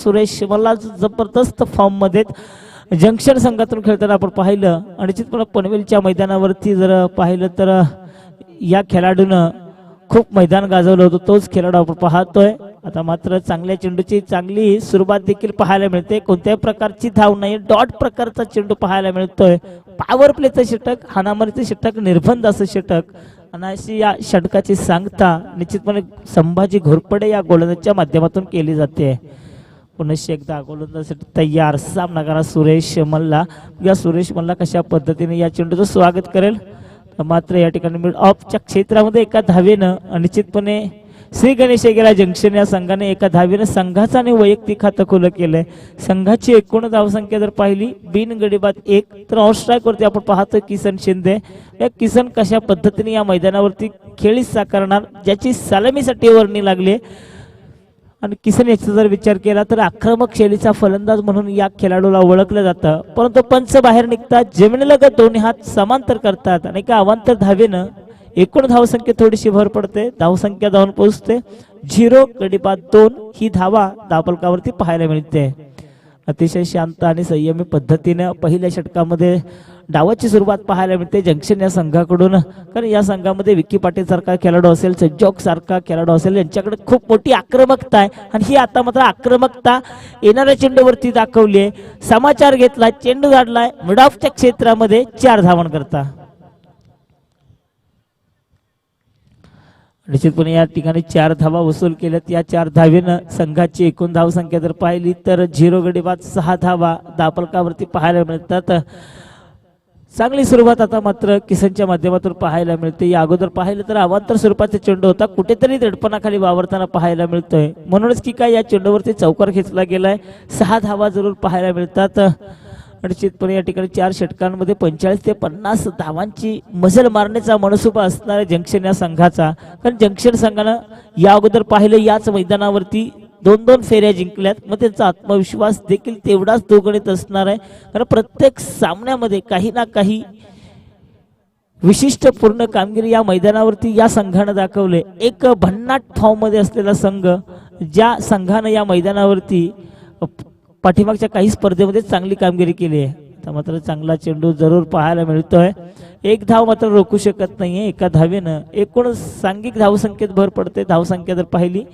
सुरेश मला जबरदस्त फॉर्म मध्ये जंक्शन संघातून खेळताना आपण पाहिलं आणि निश्चितपणे पनवेलच्या मैदानावरती जर पाहिलं तर या खेळाडूनं खूप मैदान गाजवलं होतं. तोच खेळाडू आपण पाहतोय. आता मात्र चांगल्या चेंडूची चांगली सुरुवात देखील पाहायला मिळते. कोणत्याही प्रकारची धाव नाही, डॉट प्रकारचा चेंडू पाहायला मिळतोय. पॉवर प्लेचं षटक, हाणामारीचं षटक, निर्बंध असं षटक आणि अशी या षटकाची सांगता निश्चितपणे संभाजी घोरपडे या गोलंदाजच्या माध्यमातून केली जाते. पुन्हा एकदा गोलंदाजीसाठी तयार सामनागार सुरेश मल्ला. या सुरेश मल्ला कशा पद्धतीने या चेंडूचं स्वागत करेल. मात्र या ठिकाणी मिड ऑफच्या क्षेत्रामध्ये एका धावेनं निश्चितपणे श्री गणेश गेला जंक्शन या संघाने एका धावेनं संघाचं आणि वैयक्तिक खातं खुलं केलंय. संघाची एकूण धावसंख्या जर पाहिली बिन गडीबाद 1 तर ऑनस्ट्राईक वरती आपण पाहतोय किसन शिंदे. या किसन कशा पद्धतीने या मैदानावरती खेळी साकारणार ज्याची सलामीसाठी वर्णी लागली आणि किसन याचा जर विचार केला तर आक्रमक शैलीचा फलंदाज म्हणून या खेळाडूला ओळखलं जातं. परंतु पंच बाहेर निघतात, जमिनीलगत दोन्ही हात समांतर करतात आणि एका अवांतर धावेनं एकूण धावसंख्या थोडीशी भर पडते. धावसंख्या जाऊन पोहोचते 0 गडीबाद 2 ही धावा धावफलकावरती पाहायला मिळते. अतिशय शांत आणि संयमी पद्धतीने पहिल्या षटकामध्ये डावाची सुरुवात पाहायला मिळते जंक्शन या संघाकडून. कारण या संघामध्ये विकी पाटील सारखा खेळाडू असेल, संजोग सारखा खेळाडू असेल, यांच्याकडे खूप मोठी आक्रमकता आहे आणि ही आता मात्र आक्रमकता येणाऱ्या चेंडूवरती दाखवली आहे. समाचार घेतला, चेंडू धाडलाय मिड ऑफच्या क्षेत्रामध्ये 4 धावन करता. निश्चितपणे या ठिकाणी 4 धावा वसूल केल्यात. या 4 धावेनं संघाची एकूण धावसंख्या जर पाहिली तर 0 गडीबाद 6 धावा धावफलकावरती पाहायला मिळतात. चांगली सुरुवात आता मात्र किसनच्या माध्यमातून पाहायला मिळते. या अगोदर पाहिलं तर अवांतर स्वरूपाचा चेंडू होता, कुठेतरी दडपणाखाली वावरताना पाहायला मिळतोय. म्हणूनच की काय या चेंडूवरती चौकार खेचला गेलाय. 6 धावा जरूर पाहायला मिळतात. निश्चितपणे या ठिकाणी 4 षटकांमध्ये 45 ते 50 धावांची मजल मारण्याचा मनसुबा असणाऱ्या जंक्शन या संघाचा. कारण जंक्शन संघानं या अगोदर पाहिलं याच मैदानावरती 2-2 फेऱ्या जिंकल्यात. मग त्यांचा आत्मविश्वास देखील तेवढाच द्विगुणित असणार आहे. कारण प्रत्येक सामन्यामध्ये काही ना काही विशिष्ट पूर्ण कामगिरी या मैदानावरती या संघानं दाखवले. एक भन्नाट फॉर्म मध्ये असलेला संघ, ज्या संघानं या मैदानावरती पाठीमागच्या काही स्पर्धेमध्ये चांगली कामगिरी केली आहे. आता मात्र चांगला चेंडू जरूर पाहायला मिळतोय. एक धाव मात्र रोखू शकत नाहीये. एका धावेनं एकूण सांघिक धावसंख्येत भर पडते. धावसंख्या जर पाहिली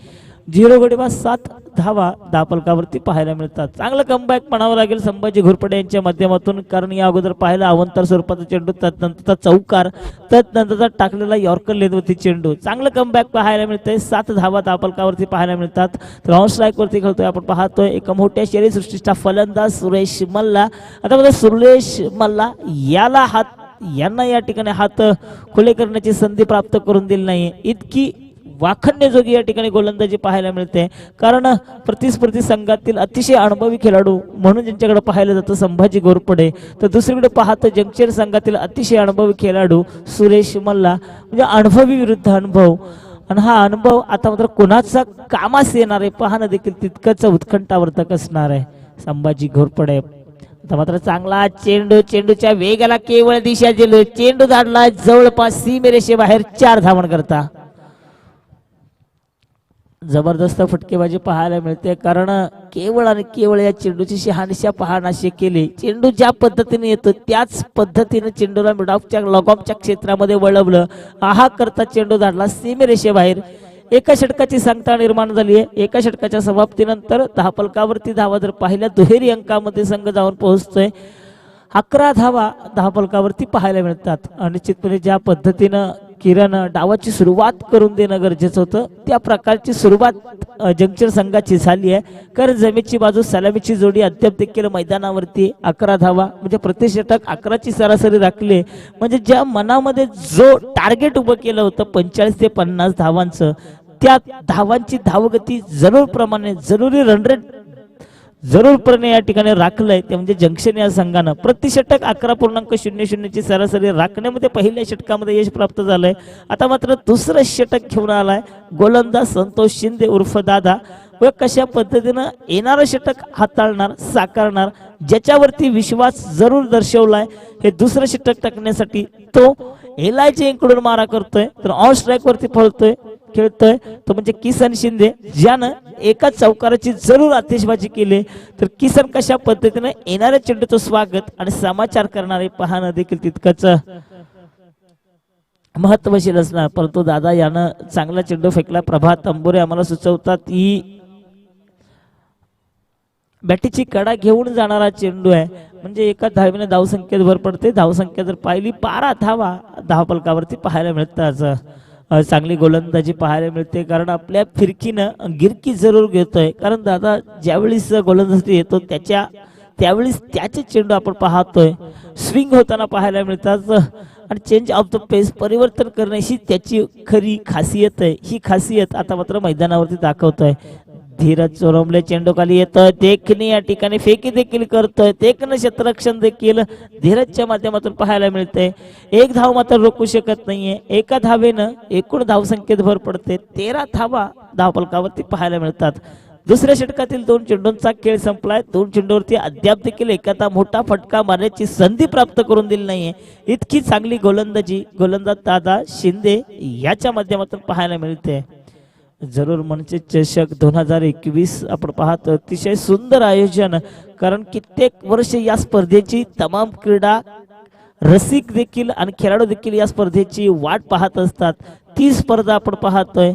0 गडीबाद 7 धावा धावफलकावरती पाहायला मिळतात. चांगलं कमबॅक म्हणावं लागेल संभाजी घोरपडे यांच्या माध्यमातून. कारण या अगोदर पाहिला अवंतर स्वरूपाचा चेंडू, तदनंतरचा चौकार, तदनंतरचा टाकलेला यॉर्कर लेनवरती चेंडू. चांगलं कमबॅक पाहायला मिळतंय. 7 धावा धावफलकावरती पाहायला मिळतात. तर ऑन स्ट्राईक वरती खेळतोय आपण पाहतोय एका मोठ्या शरीरसृष्टीचा फलंदाज सुरेश मल्ला. आता मध्ये सुरेश मल्ला यांना या ठिकाणी हात खुले करण्याची संधी प्राप्त करून दिली नाही. इतकी वाखण्याजोगी या ठिकाणी गोलंदाजी पाहायला मिळते. कारण प्रतिस्पर्धी संघातील अतिशय अनुभवी खेळाडू म्हणून ज्यांच्याकडे पाहायला जातं संभाजी घोरपडे, तर दुसरीकडे पाहतं जंक्शन संघातील अतिशय अनुभवी खेळाडू सुरेश मल्ला. म्हणजे अनुभवी विरुद्ध अनुभव आणि हा अनुभव आता मात्र कोणाचा कामास येणार आहे पाहणं देखील तितकंच उत्कंठावर्धक असणार आहे. संभाजी घोरपडे आता मात्र चांगला चेंडू, चेंडूच्या वेगाला केवळ दिशा दिली, चेंडू धाडला जवळपास सीमेरेषेबाहेर 4 धावन करता. जबरदस्त फटकेबाजी पाहायला मिळते. कारण केवळ आणि केवळ या चेंडूची शहानिशा पाहण्याशी केली. चेंडू ज्या पद्धतीने येतो त्याच पद्धतीने चेंडूला मिडऑफच्या लगॉमच्या क्षेत्रामध्ये वळवलं. आहा करता चेंडू धाडला सीमेरेषेबाहेर. एका षटकाची सांगता निर्माण झाली आहे. एका षटकाच्या समाप्तीनंतर धावफलकावरती धावा जर पाहिल्या दुहेरी अंकामध्ये संघ जाऊन पोहोचतोय. 11 धावा धावफलकावरती पाहायला मिळतात. निश्चितपणे ज्या पद्धतीनं किरण डावाची सुरुवात करून देणं गरजेचं होतं त्या प्रकारची सुरुवात जंक्शन संघाची झाली आहे. कारण जमेची बाजू सलामीची जोडी अद्याप देखील मैदानावरती 11 धावा म्हणजे प्रति षटक 11ची सरासरी राखली. म्हणजे ज्या मनामध्ये जो टार्गेट उभं केलं होतं 45 ते 50 धावांचं, त्या धावांची धावगती जरुरी रनरेट जरूरपणे या ठिकाणी राखलंय. ते म्हणजे जंक्शन या संघानं प्रति षटक 11.00 ची सरासरी राखण्यामध्ये पहिल्या षटकामध्ये यश प्राप्त झालंय. आता मात्र दुसरं षटक घेऊन आलाय गोलंदाज संतोष शिंदे उर्फ दादा. व कशा पद्धतीनं येणारं षटक हाताळणार, साकारणार, ज्याच्यावरती विश्वास जरूर दर्शवलाय. हे दुसरं षटक टाकण्यासाठी तो एलआयचे कडून मारा करतोय. तर ऑन स्ट्राईक वरती पळतोय खेळतोय तो म्हणजे किसन शिंदे, ज्यानं एका चौकाराची जरूर आतिषबाजी केली. तर किसन कशा पद्धतीने येणाऱ्या चेंडूचं स्वागत आणि समाचार करणारे पाहणं देखील तितकंच महत्वशील असणार. परंतु दादा यानं चांगला चेंडू फेकला. प्रभात तंबोरे आम्हाला सुचवतात ही बॅटीची कडा घेऊन जाणारा चेंडू आहे, म्हणजे एका धावेने धावसंख्येत भर पडते. धावसंख्या जर पाहिली 12 धावा धावफलकावरती पाहायला मिळतात. चांगली गोलंदाजी पाहायला मिळते, कारण आपल्या फिरकीनं गिरकी जरूर घेतोय. कारण दादा ज्यावेळेस गोलंदाजी येतो त्यावेळेस त्याचे चेंडू आपण पाहतोय स्विंग होताना पाहायला मिळतात. आणि चेंज ऑफ द पेस परिवर्तन करण्याची त्याची खरी खासियत आहे. ही खासियत आता मात्र मैदानावरती दाखवतोय. धीरज चोरमले चेंडू खाली येतोय, देखणे या ठिकाणी फेकी देखील करतोय, देखणं क्षेत्ररक्षण देखील धीरजच्या माध्यमातून पाहायला मिळते. एक धाव मात्र रोखू शकत नाहीये. एका धावेनं एकूण धावसंख्येत भर पडते. 13 धावा धावफलकावरती पाहायला मिळतात. दुसऱ्या षटकातील 2 चेंडूंचा खेळ संपलाय. 2 चेंडूवरती अद्याप देखील एखादा मोठा फटका मारण्याची संधी प्राप्त करून दिली नाहीये. इतकी चांगली गोलंदाजी गोलंदाज दादा शिंदे याच्या माध्यमातून पाहायला मिळते. जरूर मनचे चषक 2021 आपण पाहतो, अतिशय सुंदर आयोजन. कारण कित्येक वर्ष या स्पर्धेची तमाम क्रीडा रसिक देखील आणि खेळाडू देखील या स्पर्धेची वाट पाहत असतात. ती स्पर्धा आपण पाहतोय,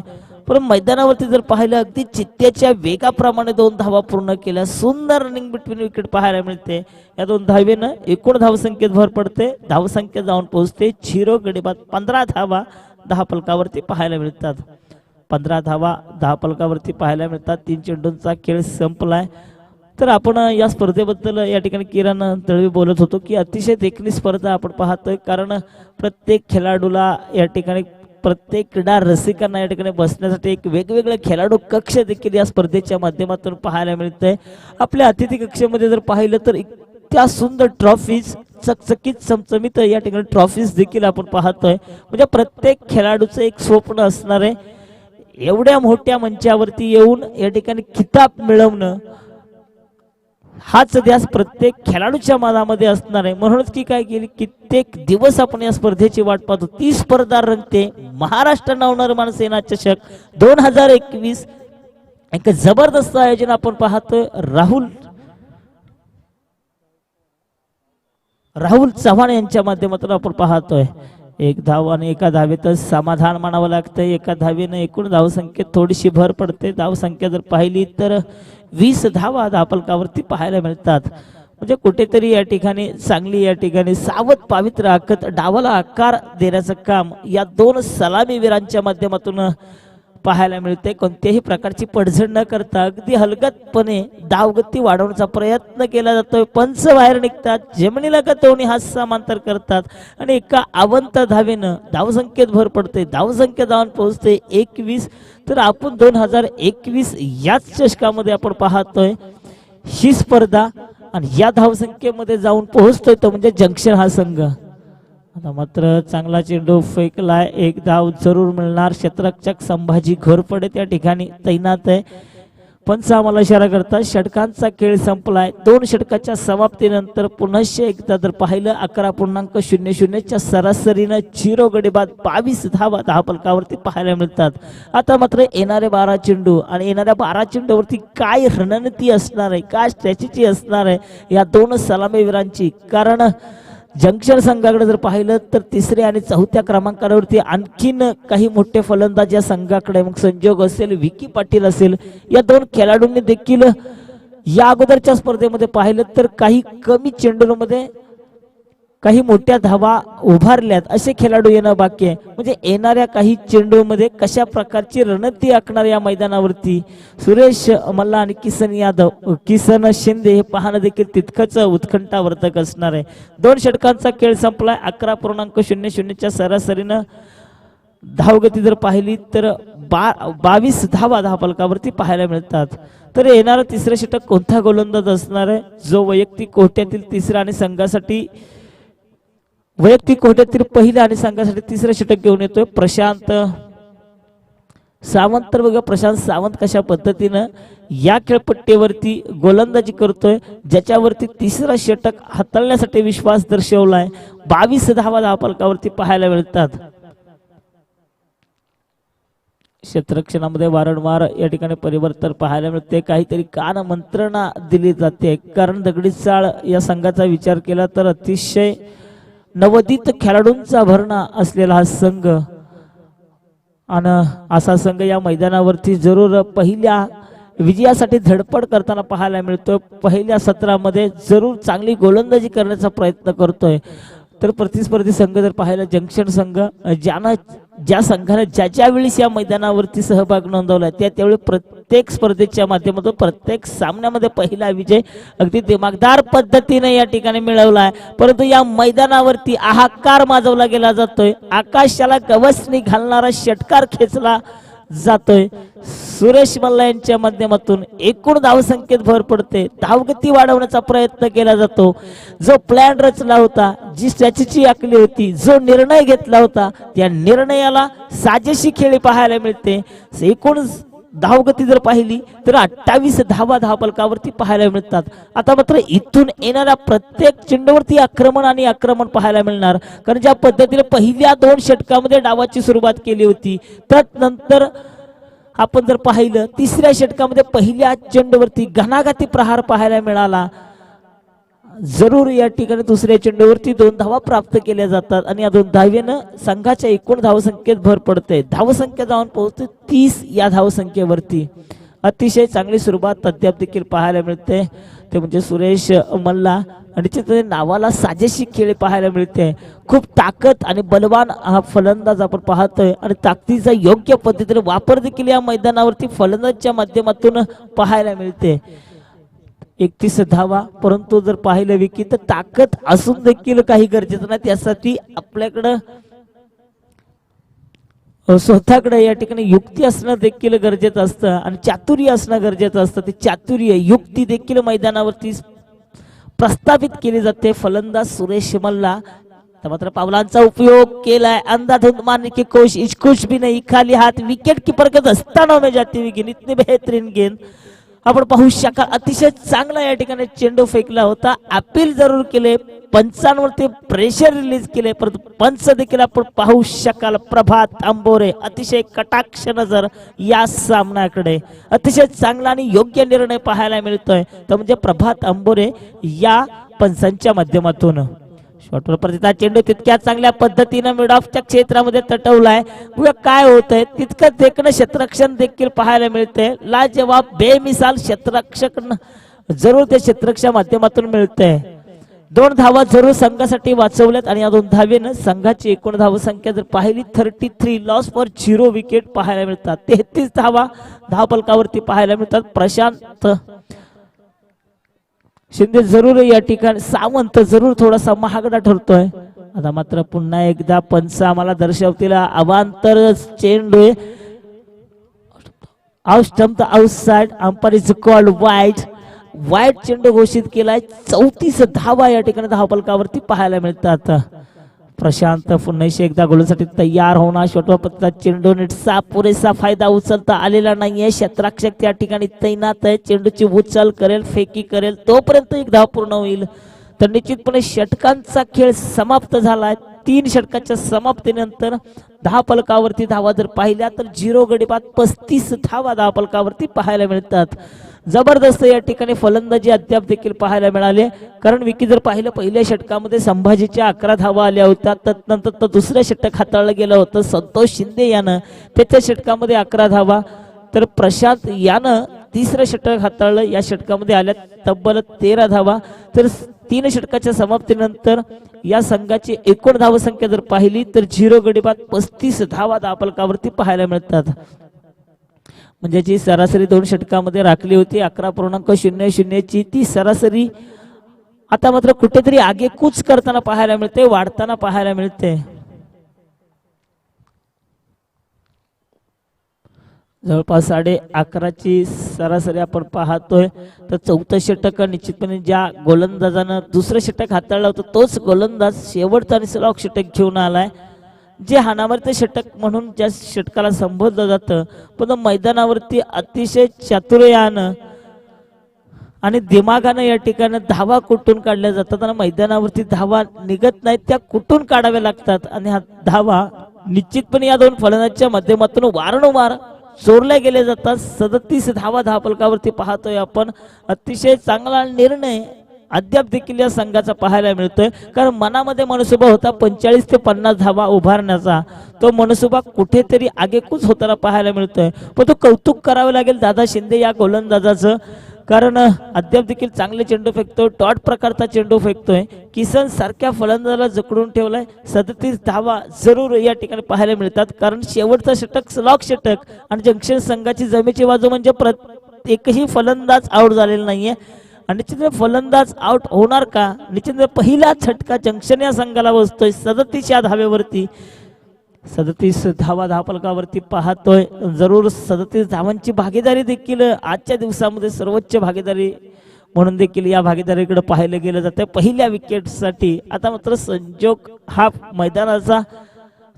पण मैदानावरती जर पाहिलं अगदी चित्त्याच्या वेगाप्रमाणे 2 धावा पूर्ण केल्या. सुंदर रनिंग बिटवीन विकेट पाहायला मिळते. या 2 धावेनं एकूण धावसंख्येत भर पडते. धावसंख्या जाऊन पोहोचते 0 गडी बाद. 15 धावा धावफलकावरती पाहायला मिळतात. 15 धावा धावफलकावरती पाहायला मिळतात. 3 चेंडूंचा खेळ संपलाय. तर आपण या स्पर्धेबद्दल या ठिकाणी किरण दळवी बोलत होतो की अतिशय देखणी स्पर्धा आपण पाहतोय. कारण प्रत्येक खेळाडूला या ठिकाणी, प्रत्येक क्रीडा रसिकांना या ठिकाणी बसण्यासाठी एक वेगवेगळे खेळाडू कक्ष देखील या स्पर्धेच्या माध्यमातून पाहायला मिळतंय. आपल्या अतिथी कक्षामध्ये जर पाहिलं तर त्या सुंदर ट्रॉफीज, चकचकीत चमचमीत या ठिकाणी ट्रॉफीज देखील आपण पाहतोय. म्हणजे प्रत्येक खेळाडूचं एक स्वप्न असणार आहे, एवढ्या मोठ्या मंचावरती येऊन या ठिकाणी किताब मिळवणं. हाच ध्यास प्रत्येक खेळाडूच्या मनामध्ये असणार आहे. म्हणूनच की काय केली, कित्येक दिवस आपण या स्पर्धेची वाट पाहतो. ती स्पर्धा रंगते. महाराष्ट्र नवनिर्माण सेना चषक 2021 एक जबरदस्त आयोजन आपण पाहतोय. राहुल चव्हाण यांच्या माध्यमातून आपण पाहतोय. 1 धाव आणि एका धावेतच समाधान मानावं लागतंय. एका धावेनं एकूण धावसंख्येत थोडीशी भर पडते. धावसंख्या जर पाहिली तर 20 धावा धावफलकावरती पाहायला मिळतात. म्हणजे कुठेतरी या ठिकाणी चांगली या ठिकाणी सावध पावित्र्य राखत डावाला आकार देण्याचं काम या 2 सलामीवीरांच्या माध्यमातून पाहायला मिळते. कोणत्याही प्रकारची पडझड न करता अगदी हलगतपणे धावगती वाढवण्याचा प्रयत्न केला जातोय. पंच बाहेर निघतात, जमिनीला दोन्ही हात समांतर करतात आणि एका अवंत धावेनं धावसंख्येत भर पडते. धावसंख्या जाऊन पोहोचते 21. तर आपण 2021 याच चषकामध्ये आपण पाहतोय ही स्पर्धा आणि या धावसंख्येमध्ये जाऊन पोहोचतोय तो म्हणजे जंक्शन हा संघ. आता मात्र चांगला चेंडू फेकलाय. 1 धाव जरूर मिळणार. क्षेत्ररक्षक संभाजी घोरपडे त्या ठिकाणी तैनात आहे. पंच आम्हाला इशारा करतात षटकांचा खेळ संपलाय. 2 षटकाच्या समाप्तीनंतर पुन्हा एकदा जर पाहिलं 11.00 च्या सरासरीनं 0 गडी बाद 22 धावा धावफलकावरती पाहायला मिळतात. आता मात्र येणारे 12 चेंडू आणि येणाऱ्या 12 चेंडूवरती काय रणनीती असणार आहे, काय स्ट्रॅटेजी असणार आहे या 2 सलामीवीरांची. कारण जंक्शन संघाकडे जर पाहिलं तर 3ऱ्या आणि 4थ्या क्रमांकावरती आणखीन काही मोठे फलंदाज या संघाकडे, मग संजोग असेल, विकी पाटील असेल, या 2 खेळाडूंनी देखील या अगोदरच्या स्पर्धेमध्ये पाहिलं तर काही कमी चेंडूंमध्ये काही मोठ्या धावा उभारल्यात असे खेळाडू येणं बाकी आहे. म्हणजे येणाऱ्या काही चेंडूमध्ये कशा प्रकारची रणनीती आखणार या मैदानावरती सुरेश मल्ला आणि किसन शिंदे हे पाहणं देखील तितकंच उत्कंठावर्धक असणार आहे. 2 षटकांचा खेळ संपलाय. 11.00 च्या सरासरीनं धावगती जर पाहिली तर 22 धावा धावफलकावरती पाहायला मिळतात. तर येणारं 3रं षटक कोणता गोलंदाज असणार आहे जो वैयक्तिक कोट्यातील 3रा आणि संघासाठी वैयक्तिक कोट्यातील पहिल्या आणि संघासाठी 3रं षटक घेऊन येतोय प्रशांत सावंत. तर बघा प्रशांत सावंत कशा पद्धतीनं या खेळपट्टीवरती गोलंदाजी करतोय, ज्याच्यावरती 3रं षटक हाताळण्यासाठी विश्वास दर्शवलाय. 22 धावा धावफलकावरती पाहायला मिळतात. क्षेत्ररक्षणामध्ये वारंवार या ठिकाणी परिवर्तन पाहायला मिळते, काहीतरी कान मंत्रणा दिली जाते. कारण दगडी चाळ या संघाचा विचार केला तर अतिशय नवोदित खेळाडूंचा भरणा असलेला हा संघ आणि असा संघ या मैदानावरती जरूर पहिल्या विजयासाठी धडपड करताना पाहायला मिळतोय. पहिल्या सत्रामध्ये जरूर चांगली गोलंदाजी करण्याचा प्रयत्न करतोय. तर प्रतिस्पर्धी संघ जर पाहायला जंक्शन संघ ज्या संघाने ज्या वेळेस या मैदानावरती सहभाग नोंदवला त्यावेळी प्रत्येक स्पर्धेच्या माध्यमातून प्रत्येक सामन्यामध्ये पहिला विजय अगदी दिमागदार पद्धतीने या ठिकाणी मिळवला आहे. परंतु या मैदानावरती हाहाकार माजवला गेला जातोय. आकाशाला गवसणी घालणारा षटकार खेचला जातोय. सुरेश मल्ला यांच्या माध्यमातून एकूण धावसंख्येत भर पडते. धावगती वाढवण्याचा प्रयत्न केला जातो. जो प्लॅन रचला होता, जी स्ट्रॅटेजी आखली होती, जो निर्णय घेतला होता, त्या निर्णयाला साजेशी खेळी पाहायला मिळते. एकूण धावगती जर पाहिली तर 28 धावा धावफलकावरती पाहायला मिळतात. आता मात्र इथून येणाऱ्या प्रत्येक चेंडूवरती आक्रमण पाहायला मिळणार. कारण ज्या पद्धतीने पहिल्या 2 षटकामध्ये डावाची सुरुवात केली होती, त्यानंतर आपण जर पाहिलं तिसऱ्या षटकामध्ये पहिल्या चेंडूवरती घणाघाती प्रहार पाहायला मिळाला. जरूर या ठिकाणी दुसऱ्या चेंडूवरती 2 धावा प्राप्त केल्या जातात आणि या 2 धावेनं संघाच्या एकूण धावसंख्येत भर पडते. धावसंख्या जाऊन पोहोचते 30 या धावसंख्येवरती. अतिशय चांगली सुरुवात अद्याप देखील पाहायला मिळते, ते म्हणजे सुरेश मल्ला आणि त्याच्या नावाला साजेशी खेळ पाहायला मिळते. खूप ताकद आणि बलवान हा फलंदाज आपण पाहतोय आणि ताकदीचा योग्य पद्धतीने वापर देखील या मैदानावरती फलंदाजच्या माध्यमातून पाहायला मिळते. 31 धावा, परंतु जर पाहिलं विकी तर ताकद असून देखील काही गरजेचं नाही. त्यासाठी आपल्याकडं स्वतःकडे या ठिकाणी युक्ती असणं देखील गरजेचं असतं आणि चातुर्य असणं गरजेचं असतं. ते चातुर्य युक्ती देखील मैदानावरती प्रस्थापित केली जाते. फलंदाज सुरेश मल्ला मात्र पावलांचा उपयोग केलाय. अंधाधुंध मारने की कोशिश कुछ भी नहीं, खाली हाथ विकेट कीपर के दस्तानों में जाती हुई गेंद, इतनी बेहतरीन गेंद आपण पाहू शकाल. अतिशय चांगला या ठिकाणी चेंडू फेकला होता. अपील जरूर केले, पंचांवरती प्रेशर रिलीज केले, परंतु पंच देखील आपण पाहू शकाल. प्रभात आंबोरे अतिशय कटाक्ष नजर या सामन्याकडे. अतिशय चांगला आणि योग्य निर्णय पाहायला मिळतोय तो म्हणजे प्रभात आंबोरे या पंचांच्या माध्यमातून. शॉर्टवर प्रतिता चेंडू तितक्या चांगल्या पद्धतीने मिड ऑफच्या क्षेत्रामध्ये तटवलाय. काय होतंय तितकं देखणं क्षेत्ररक्षण देखील पाहायला मिळते. लाजवाब बेमिसाल क्षेत्ररक्षक जरूर त्या क्षेत्ररक्षणाच्या माध्यमातून मिळते. 2 धावा जरूर संघासाठी वाचवल्यात आणि या 2 धावेनं संघाची एकूण धावसंख्या जर पाहिली 33, लॉस फॉर 0 विकेट पाहायला मिळतात. 33 धावा धावफलकावरती पाहायला मिळतात. प्रशांत शिंदे जरूर या ठिकाणी, सावंत जरूर थोडासा महागडा ठरतोय. आता मात्र पुन्हा एकदा पंच आम्हाला दर्शवतील अवांतर चेंडू out stump outside, umpire is called वाईट चेंडू घोषित केलाय. 34 धावा या ठिकाणी धावफलकावरती पाहायला मिळतात. प्रशांत पुन्हा एकदा गोलसाठी तयार होणार. षटपत्राचा चेंडू नीटसा पुरेसा फायदा उचलता आलेला नाहीये. क्षेत्ररक्षक त्या ठिकाणी तैनात आहे. चेंडूची उचल करेल, फेकी करेल, तोपर्यंत 1 धाव पूर्ण होईल. तर निश्चितपणे षटकांचा खेळ समाप्त झालाय. 3 षटकाच्या समाप्तीनंतर धावफलकावरती धावा जर पाहिल्या तर 0 गडी बाद 35 धावा धावफलकावरती पाहायला मिळतात. जबरदस्त या ठिकाणी फलंदाजी अद्याप देखील पाहायला मिळाले. कारण विकी जर पाहिलं पहिल्या षटकामध्ये संभाजीच्या 11 धावा आल्या होत्या. त्यानंतर दुसऱ्या षटक हाताळलं गेलं होतं संतोष शिंदे यानं, त्याच्या षटकामध्ये 11 धावा. तर प्रशांत यानं तिसरं षटक हाताळलं, या षटकामध्ये आल्या तब्बल 13 धावा. तर 3 षटकाच्या समाप्तीनंतर या संघाची एकूण धावसंख्या जर पाहिली तर 0 गडी बाद 35 धावा धावफलकावरती पाहायला मिळतात. म्हणजे जी सरासरी 2 षटकामध्ये राखली होती 11.00 ची ती सरासरी आता मात्र कुठेतरी आगेकूच करताना पाहायला मिळते, वाढताना पाहायला मिळते. जवळपास 11:30 ची सरासरी आपण पाहतोय. तर 4थं षटक निश्चितपणे ज्या गोलंदाजानं दुसरं षटक हाताळलं होतं तोच गोलंदाज शेवटचा आणि सलग षटक घेऊन आलाय. जे हाणामारीचं षटक म्हणून ज्या षटकाला संबोधलं जातं, पण मैदानावरती अतिशय चातुर्यानं आणि दिमागानं या ठिकाणी धावा कुठून काढल्या जातात आणि मैदानावरती धावा निघत नाहीत, त्या कुठून काढाव्या लागतात. आणि हा धावा निश्चितपणे या 2 फलंदाजांच्या माध्यमातून वारंवार चोरल्या गेले जातात. 37 धावा धावफलकावरती पाहतोय आपण. अतिशय चांगला निर्णय अद्याप देखील या संघाचा पाहायला मिळतोय, कारण मनामध्ये मनसुबा होता 45 ते 50 धावा उभारण्याचा. तो मनसुबा कुठेतरी आगेकूच होताना पाहायला मिळतोय. पण तो कौतुक करावे लागेल दादा शिंदे या गोलंदाजाचं, कारण अद्याप देखील चांगले चेंडू फेकतोय, डॉट प्रकारचा चेंडू फेकतोय. किसन सारख्या फलंदाजाला जकडून ठेवलाय. 37 धावा जरूर या ठिकाणी पाहायला मिळतात, कारण शेवटचा षटक स्लॉक षटक आणि जंक्शन संघाची जमेची बाजू म्हणजे एकही फलंदाज आउट झालेला नाहीये. आणि निश्चित फलंदाज आउट होणार का? निश्चित पहिला झटका जंक्शन या संघाला बसतोय 37 या धावेवरती. 37 धावा धावफलकावरती पाहतोय. जरूर 37 धावांची भागीदारी देखील आजच्या दिवसामध्ये सर्वोच्च भागीदारी म्हणून देखील या भागीदारीकडे पाहिलं गेलं जातं पहिल्या विकेटसाठी. आता मात्र संजोग हा मैदानाचा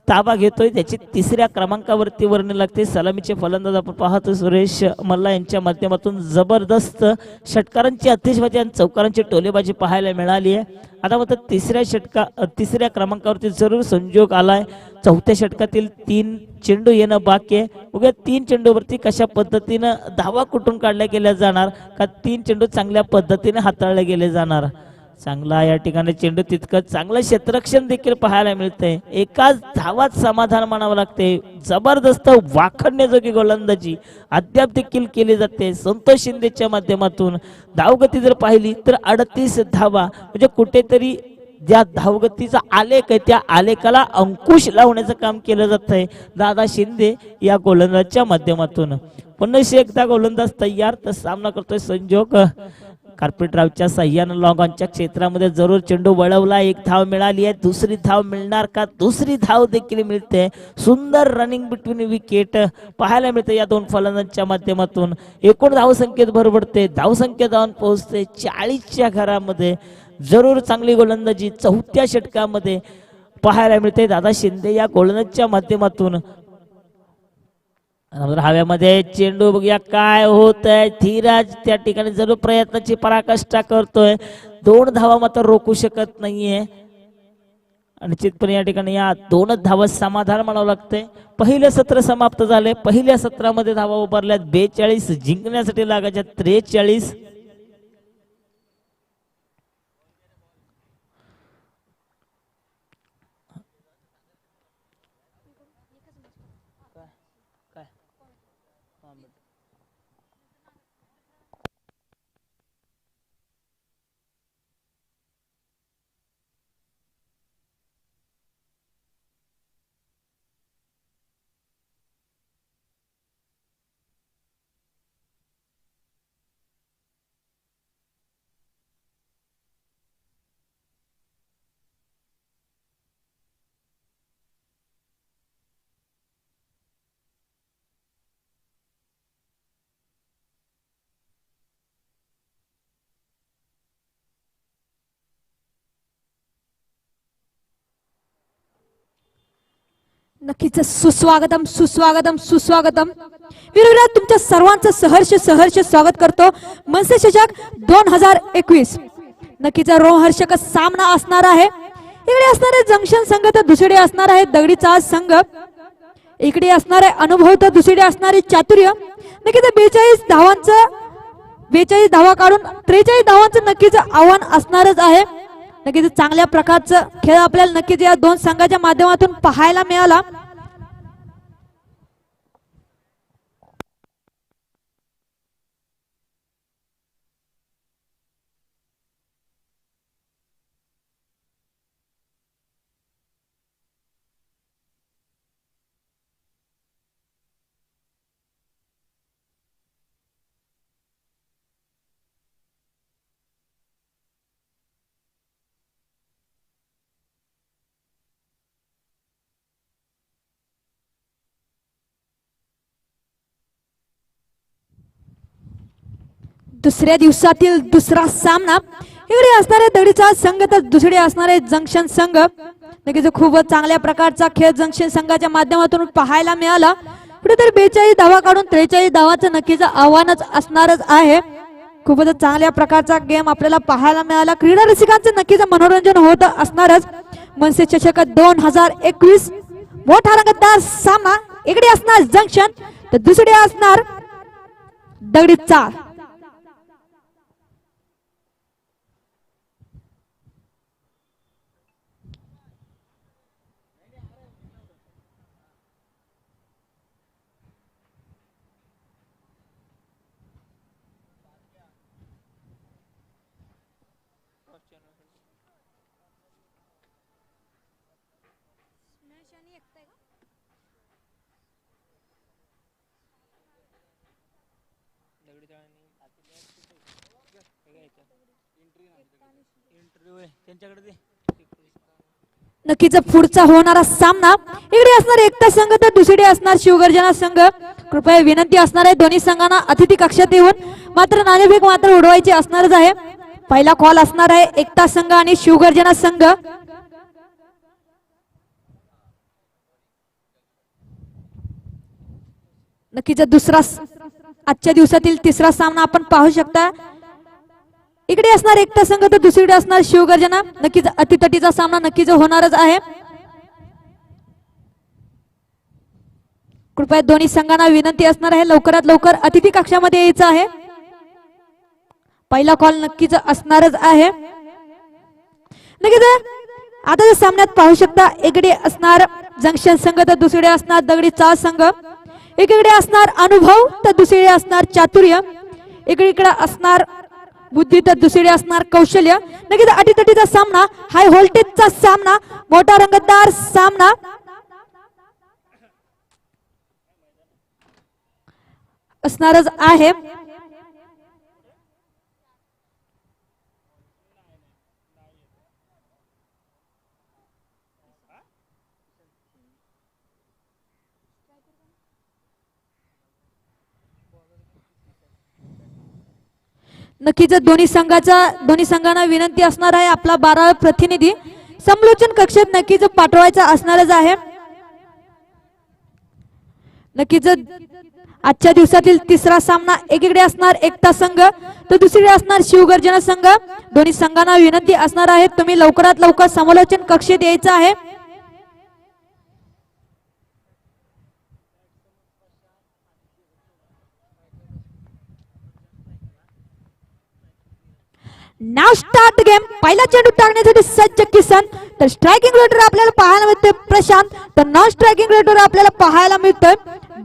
ताबा घेतोय, त्याची 3ऱ्या क्रमांकावरती वर्णी लागते. सलामीचे फलंदाज आपण पाहतो सुरेश मल्ला यांच्या माध्यमातून जबरदस्त षटकारांची अतिशबाजी आणि चौकारांची टोलेबाजी पाहायला मिळाली आहे. आता मात्र 3ऱ्या क्रमांकावरती जरूर संजोग आलाय. 4थ्या षटकातील 3 चेंडू येणं बाकी आहे. उद्या 3 चेंडूवरती कशा पद्धतीनं धावा कुठून काढल्या गेल्या जाणार का 3 चेंडू चांगल्या पद्धतीने हाताळले गेले जाणार. चांगला या ठिकाणी चेंडू तितकं चांगलं क्षेत्ररक्षण देखील पाहायला मिळतंय. एकाच धावात समाधान मानावं लागते. जबरदस्त वाखडण्याजोगी गोलंदाजी अद्याप देखील केली जाते संतोष शिंदेच्या माध्यमातून. धावगती जर पाहिली तर 38 धावा, म्हणजे कुठेतरी ज्या धावगतीचा आलेख आहे त्या आलेखाला अंकुश लावण्याचं काम केलं जात आहे दादा शिंदे या गोलंदाजच्या माध्यमातून. पुन्हा एकदा गोलंदाज तयार तर सामना करतोय संजोग. कार्पेटरावच्या सह्यानं लॉंगॉनच्या क्षेत्रामध्ये जरूर चेंडू वळवला. 1 धाव मिळाली आहे. दुसरी धाव मिळणार का? दुसरी धाव देखील मिळते. सुंदर रनिंग बिटवीन विकेट पाहायला मिळते या 2 फलंदाजांच्या माध्यमातून. एकूण धावसंख्येत भर पडते. धावसंख्या जाऊन पोहोचते 40च्या घरामध्ये. जरूर चांगली गोलंदाजी 4थ्या षटकामध्ये पाहायला मिळते दादा शिंदे या गोलंदाजच्या माध्यमातून. हव्यामध्ये चेंडू बघूया काय होत आहे. धीरज त्या ठिकाणी जरूर प्रयत्नाची पराकाष्ठा करतोय. 2 धावा मात्र रोखू शकत नाहीये. निश्चितपणे या ठिकाणी या 2च धावा समाधान म्हणावं लागतंय. पहिलं सत्र समाप्त झाले. पहिल्या सत्रामध्ये धावा उभारल्यात 42, जिंकण्यासाठी लागायच्या 43. नक्कीच सुस्वागतम सुस्वागतम सुस्वागतम. वीरवीरा तुमच्या सर्वांचं सहर्ष स्वागत करतो मनसे चषक 2021. नक्कीच रोमहर्षक सामना असणार आहे. इकडे असणारे जंक्शन संघ तर दुसरे असणार आहे दगडी चाळ संघ. इकडे असणार आहे अनुभव तर दुसरे असणारे चातुर्य. नक्कीच 42 धावा काढून 43 धावांचं नक्कीच आव्हान असणारच आहे. नक्कीच चांगल्या प्रकारचा खेळ आपल्याला नक्कीच या 2 संघाच्या माध्यमातून पाहायला मिळाला. दुसऱ्या दिवसातील दुसरा सामना. इकडे असणारे दगडीचा संघ तर दुसरे असणारे जंक्शन संघ. नक्कीच खूप चांगल्या प्रकारचा खेळ जंक्शन संघाच्या माध्यमातून पाहायला मिळाला. कुठेतरी 42 धावा काढून 43 धावाचं नक्कीच आव्हानच असणारच आहे. खूपच चांगल्या प्रकारचा गेम आपल्याला पाहायला मिळाला. क्रीडा रसिकांचं नक्कीच मनोरंजन होत असणारच. मनसे चषक 2021 मोठा रंगतदार सामना. इकडे असणार जंक्शन तर दुसरे असणार दगडी चाळ. नक्कीच पुढचा होणारा सामना इकडे असणार एकता संघ तर दुसरीकडे असणार शिवगर्जना संघ. कृपया विनंती असणार आहे दोन्ही संघांना अतिथी कक्षात येऊन मात्र नाणेफेक मात्र उडवायची असणारच आहे. पहिला कॉल असणार आहे एकता संघ आणि शिवगर्जना संघ. नक्कीच दुसरा आजच्या दिवसातील तिसरा सामना आपण पाहू शकता. इकडे असणार एकता संघ तर दुसरीकडे असणार शिवगर्जना. नक्कीच अतितटीचा सामना नक्कीच होणारच आहे. कृपया दोन्ही संघांना विनंती असणार आहे लवकरात लवकर अतिथी कक्षामध्ये यायचं आहे. पहिला कॉल नक्कीच असणारच आहे. नक्कीच आता या सामन्यात पाहू शकता इकडे असणार जंक्शन संघ तर दुसरीकडे असणार दगडी चाळ संघ. एकीकडे असणार अनुभव तर दुसरीकडे असणार चातुर्य. इकडे असणार बुद्धी तर दुसरीकडे असणार कौशल्य. नक्कीच अटीतटीचा सामना, हाय व्होल्टेजचा सामना, मोठा रंगतदार सामना असणारच आहे. नक्कीच दोन्ही संघांना विनंती असणार आहे आपला 12 प्रतिनिधी समालोचन कक्षात नक्कीच पाठवायचा असणारच आहे. नक्कीच आजच्या दिवसातील तिसरा सामना एकीकडे असणार एकता संघ तर दुसरीकडे असणार शिवगर्जना संघ. दोन्ही संघांना विनंती असणार आहे तुम्ही लवकरात लवकर समालोचन कक्षेत यायचं आहे. नाव स्टार्ट गेम. पहिला चेंडू टाकण्यासाठी सज्ज किसन तर स्ट्रायकिंग रेटर आपल्याला पाहायला मिळते प्रशांत तर नॉन स्ट्रायकिंग रेटर आपल्याला पाहायला मिळतोय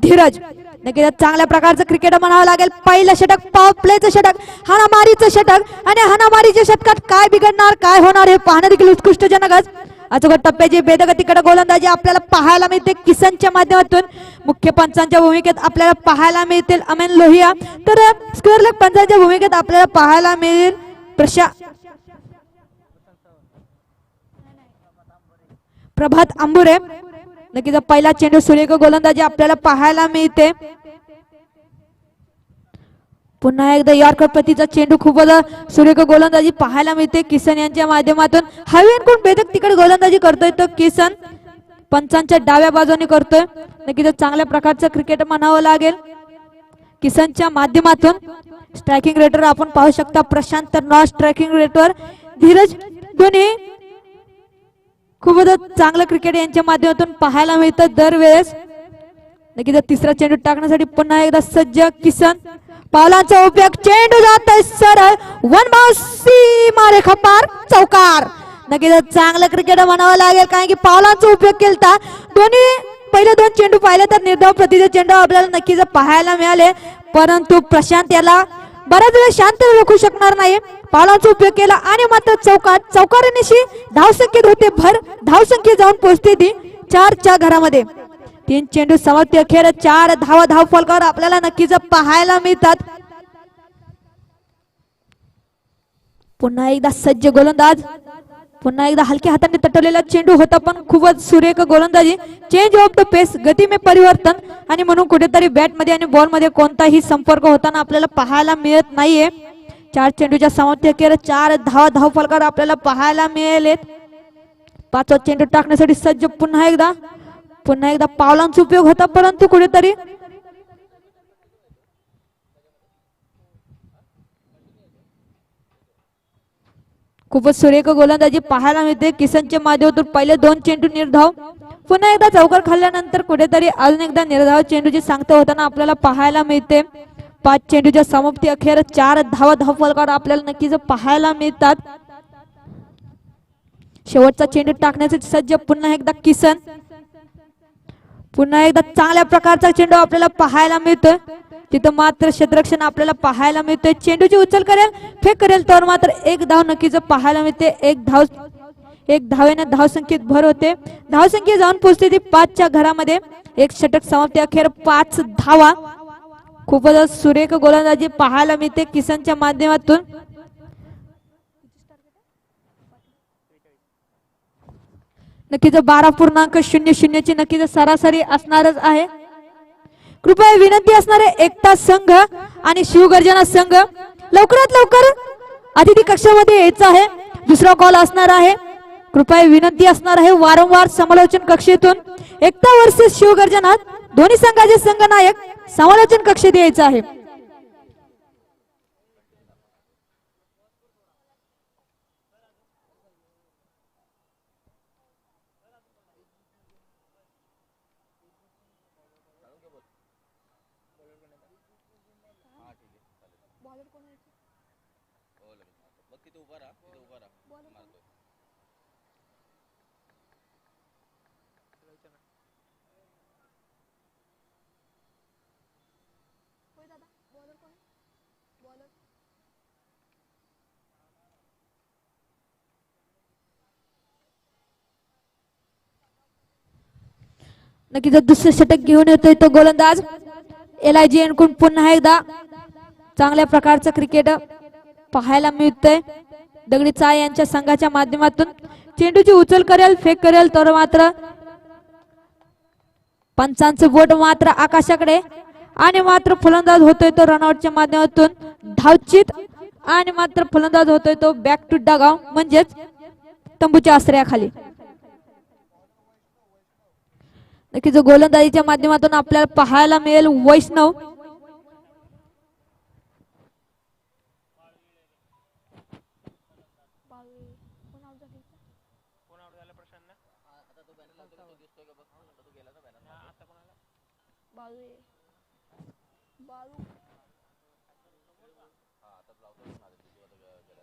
धीरज. नक्कीच चांगल्या प्रकारचं क्रिकेट म्हणावं लागेल. पहिलं षटक पॉवर प्लेचं षटक, हाणामारीचं षटक आणि हाणामारीच्या षटकात काय बिघडणार काय होणार हे पाहणं देखील उत्कृष्टजनकच. अचूक टप्प्याची बेदगतीकडे गोलंदाजी आपल्याला पाहायला मिळते किसनच्या माध्यमातून. मुख्य पंचांच्या भूमिकेत आपल्याला पाहायला मिळतील अमेन लोहिया तर स्क्वेअर लेग पंचांच्या भूमिकेत आपल्याला पाहायला मिळेल प्रभात आंबुरे. नक्कीच पहिला चेंडू सुरेख गोलंदाजी आपल्याला पाहायला मिळते. पुन्हा एकदा यॉर्कर प्रतीचा चेंडू खूपच सुरेख गोलंदाजी पाहायला मिळते किसन यांच्या माध्यमातून. हवेकडून बेदक तिकडे गोलंदाजी करतोय तो किसन पंचांच्या डाव्या बाजूने करतोय. नक्कीच चांगल्या प्रकारचं क्रिकेट म्हणावं लागेल किसनच्या माध्यमातून. स्ट्रायकिंग रेटर आपण पाहू शकता प्रशांत तर नॉन स्ट्रायकिंग रेटर धीरज. दोन्ही खूपच चांगलं क्रिकेट यांच्या माध्यमातून पाहायला मिळतं दरवेळेस. नक्कीच तिसरा चेंडू टाकण्यासाठी पुन्हा एकदा सज्ज किसन. पावलांचा उपयोग, चेंडू जातोय सरळ वन बाउंस सीमा रेखा पार चौकार. नक्कीच चांगलं क्रिकेट म्हणावं लागेल कारण की पावलांचा उपयोग केला. दोन्ही पहिले दोन चेंडू पाहिले तर निर्धाव प्रतीचे चेंडू आपल्याला नक्कीच पाहायला मिळाले परंतु प्रशांत याला बराच वेळ शांत राखू शकणार नाही. पावलांचा उपयोग केला आणि मात्र चौकारानिशी धावसंख्येत होते भर. धावसंख्या जाऊन पोहोचते ती 4च्या घरामध्ये. 3 चेंडू समाप्ती अखेर 4 धाव फलकावर आपल्याला नक्कीच पाहायला मिळतात. पुन्हा एकदा सज्ज गोलंदाज. पुन्हा एकदा हलक्या हाताने तटवलेला चेंडू होता पण खूपच सुरेख गोलंदाजी. चेंज ऑफ द पेस, गती में परिवर्तन आणि म्हणून कुठेतरी बॅट मध्ये आणि बॉल मध्ये कोणताही संपर्क होताना आपल्याला पाहायला मिळत नाहीये. 4 चेंडूच्या समाप्ती अखेर 4 धाव फलकावर आपल्याला पाहायला मिळालेत. 5वा चेंडू टाकण्यासाठी सज्ज. पुन्हा एकदा पावलांचा उपयोग होता परंतु कुठेतरी खूपच सुरेख गोलंदाजी पाहायला मिळते किसनच्या माध्यमातून. पहिले 2 चेंडू निर्धाव पुन्हा एकदा चौकार खाल्ल्यानंतर कुठेतरी अजून एकदा निर्धाव चेंडूची सांगता होताना आपल्याला पाहायला मिळते. 5 चेंडूच्या समाप्ती अखेर 4 धावा धावफलकावर आपल्याला नक्कीच पाहायला मिळतात. शेवटचा चेंडू टाकण्यासाठी सज्ज पुन्हा एकदा किसन. पुन्हा एकदा चांगल्या प्रकारचा चेंडू आपल्याला पाहायला मिळतोय. तिथं मात्र क्षेत्ररक्षण आपल्याला पाहायला मिळतोय. चेंडूची उचल करेल फेक करेल तर मात्र एक धाव नक्कीच पाहायला मिळते. एक धावेने धावसंख्येत भर होते. धावसंख्या जाऊन पोहोचते ती 5च्या घरामध्ये. एक षटक समाप्ती अखेर 5 धावा. खूपच सुरेख गोलंदाजी पाहायला मिळते किसनच्या माध्यमातून. नक्कीच 12.00 ची नक्कीच सरासरी असणारच आहे. कृपया विनंती असणारे एकता संघ आणि शिवगर्जना संघ लवकरात लवकर अतिथी कक्षामध्ये यायचं आहे. दुसरा कॉल असणार आहे. कृपया विनंती असणार आहे वारंवार समालोचन कक्षेतून एकता वर्सेस शिवगर्जना दोन्ही संघाचे संघनायक समालोचन कक्षेत यायचं आहे. नक्कीच दुसरे षटक घेऊन येतोय तो गोलंदाज LIG यांकडून पुन्हा एकदा चांगल्या प्रकारचं क्रिकेट पाहायला मिळतंय. दगडी चाळ यांच्या संघाच्या माध्यमातून चेंडूची उचल करेल फेक करेल तर मात्र पंचांचं बोट मात्र आकाशाकडे आणि मात्र फलंदाज होतोय तो रनआउटच्या माध्यमातून धावचित आणि मात्र फलंदाज होतोय तो बॅक टू डगाव म्हणजेच तंबूच्या आश्रयाखाली. नक्कीच गोलंदाजीच्या माध्यमातून आपल्याला पाहायला मिळेल वैष्णव.